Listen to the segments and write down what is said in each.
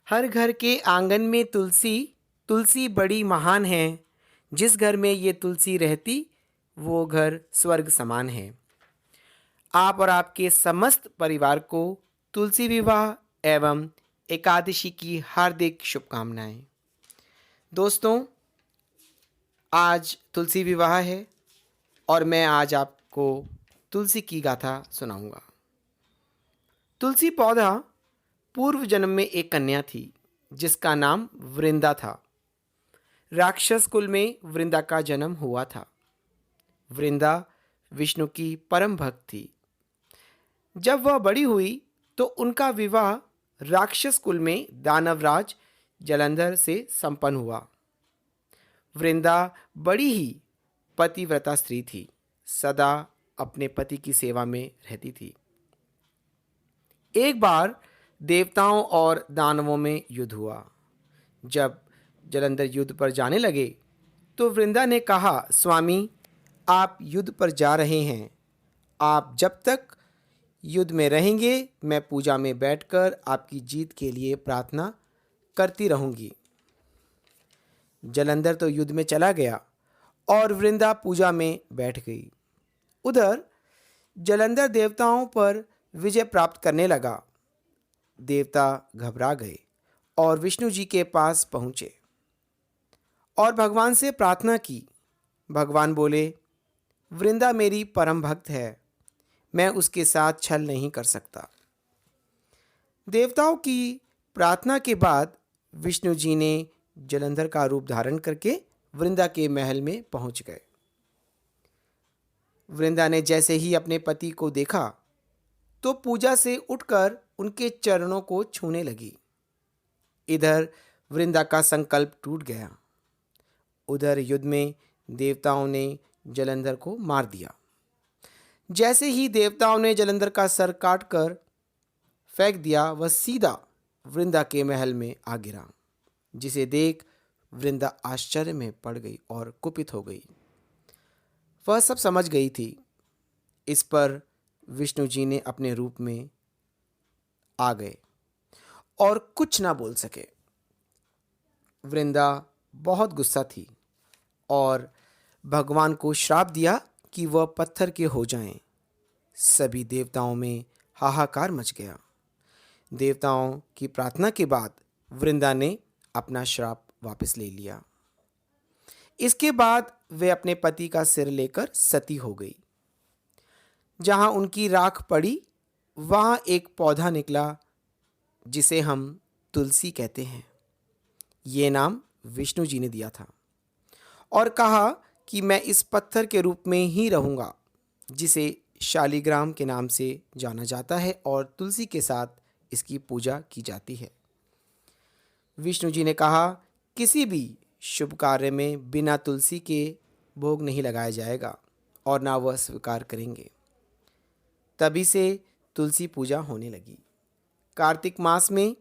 हर घर के आंगन में तुलसी, तुलसी बड़ी महान है। जिस घर में ये तुलसी रहती, वो घर स्वर्ग समान है। आप और आपके समस्त परिवार को तुलसी विवाह एवं एकादशी की हार्दिक शुभकामनाएं। दोस्तों, आज तुलसी विवाह है और मैं आज आपको तुलसी की गाथा सुनाऊंगा। तुलसी पौधा पूर्व जन्म में एक कन्या थी जिसका नाम वृंदा था। राक्षस कुल में वृंदा का जन्म हुआ था। वृंदा विष्णु की परम भक्त थी। जब वह बड़ी हुई तो उनका विवाह राक्षस कुल में दानवराज जलंधर से संपन्न हुआ। वृंदा बड़ी ही पतिव्रता स्त्री थी, सदा अपने पति की सेवा में रहती थी। एक बार देवताओं और दानवों में युद्ध हुआ। जब जलंधर युद्ध पर जाने लगे तो वृंदा ने कहा, स्वामी, आप युद्ध पर जा रहे हैं। आप जब तक युद्ध में रहेंगे, मैं पूजा में बैठकर आपकी जीत के लिए प्रार्थना करती रहूंगी। जलंधर तो युद्ध में चला गया और वृंदा पूजा में बैठ गई। उधर जलंधर देवताओं पर विजय प्राप्त करने लगा। देवता घबरा गए और विष्णु जी के पास पहुंचे और भगवान से प्रार्थना की। भगवान बोले, वृंदा मेरी परम भक्त है, मैं उसके साथ छल नहीं कर सकता। देवताओं की प्रार्थना के बाद विष्णु जी ने जलंधर का रूप धारण करके वृंदा के महल में पहुंच गए। वृंदा ने जैसे ही अपने पति को देखा तो पूजा से उठकर उनके चरणों को छूने लगी। इधर वृंदा का संकल्प टूट गया। उधर युद्ध में देवताओं ने जलंधर को मार दिया। जैसे ही देवताओं ने जलंधर का सर काटकर फेंक दिया, वह सीधा वृंदा के महल में आ गिरा, जिसे देख वृंदा आश्चर्य में पड़ गई और कुपित हो गई। वह सब समझ गई थी। इस पर विष्णु जी ने अपने रूप में आ गए और कुछ ना बोल सके। वृंदा बहुत गुस्सा थी और भगवान को श्राप दिया कि वह पत्थर के हो जाएं। सभी देवताओं में हाहाकार मच गया। देवताओं की प्रार्थना के बाद वृंदा ने अपना श्राप वापस ले लिया। इसके बाद वे अपने पति का सिर लेकर सती हो गई। जहां उनकी राख पड़ी, वहां एक पौधा निकला जिसे हम तुलसी कहते हैं। ये नाम विष्णु जी ने दिया था और कहा कि मैं इस पत्थर के रूप में ही रहूंगा, जिसे शालिग्राम के नाम से जाना जाता है और तुलसी के साथ इसकी पूजा की जाती है। विष्णु जी ने कहा, किसी भी शुभ कार्य में बिना तुलसी के भोग नहीं लगाया जाएगा और ना वह स्वीकार करेंगे। तभी से तुलसी पूजा होने लगी। कार्तिक मास में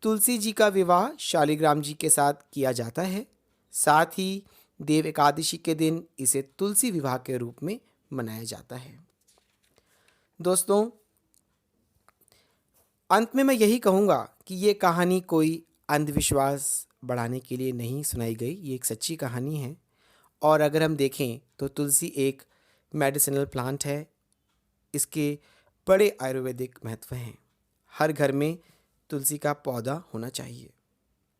तुलसी जी का विवाह शालिग्राम जी के साथ किया जाता है। साथ ही देव एकादशी के दिन इसे तुलसी विवाह के रूप में मनाया जाता है। दोस्तों, अंत में मैं यही कहूँगा कि ये कहानी कोई अंधविश्वास बढ़ाने के लिए नहीं सुनाई गई। ये एक सच्ची कहानी है और अगर हम देखें तो तुलसी एक मेडिसिनल प्लांट है। इसके बड़े आयुर्वेदिक महत्व हैं। हर घर में तुलसी का पौधा होना चाहिए।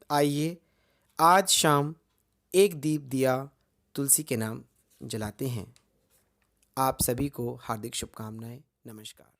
आइए आज शाम एक दीप दिया तुलसी के नाम जलाते हैं। आप सभी को हार्दिक शुभकामनाएं। नमस्कार।